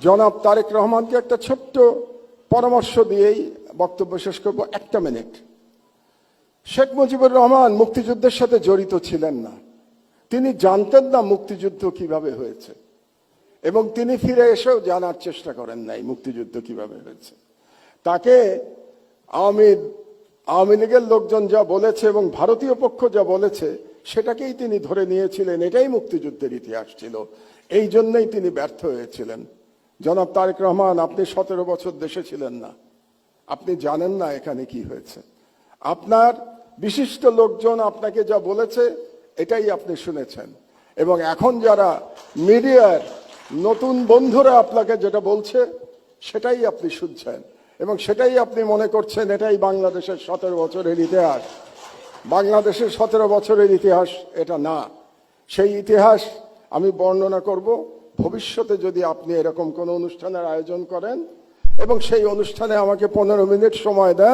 জনাব তারেক রহমানকে একটা ছোট্ট পরামর্শ দিয়েই বক্তব্য শেষ করব। 1 মিনিট। শেখ মুজিবুর রহমান মুক্তিযুদ্ধের সাথে জড়িত ছিলেন না, তিনি জানতেন না মুক্তিযুদ্ধ কিভাবে হয়েছে, এবং তিনি ফিরে এসেও জানার চেষ্টা করেন নাই মুক্তিযুদ্ধ কিভাবে হয়েছে। তাকে আওয়ামী লীগের লোকজন যা বলেছে এবং ভারতীয় পক্ষ যা বলেছে সেটাকেই তিনি ধরে নিয়েছিলেন, এটাই মুক্তিযুদ্ধের ইতিহাস ছিল। এই জন্যই তিনি ব্যর্থ হয়েছিলেন। জনাব তারেক রহমান, আপনি 17 বছর দেশে ছিলেন না, আপনি জানেন না এখানে কি হয়েছে। আপনার বিশিষ্ট লোকজন আপনাকে যা বলেছে এটাই আপনি শুনেছেন, এবং এখন যারা মিডিয়ার নতুন বন্ধুরা আপনাকে যেটা বলছে সেটাই আপনি শুনছেন, এবং সেটাই আপনি মনে করছেন এটাই বাংলাদেশের 17 বছরের ইতিহাস। বাংলাদেশের 17 বছরের ইতিহাস এটা না। সেই ইতিহাস আমি বর্ণনা করব ভবিষ্যতে যদি আপনি এরকম কোনো অনুষ্ঠানের আয়োজন করেন এবং সেই অনুষ্ঠানে আমাকে 15 মিনিট সময় দেন।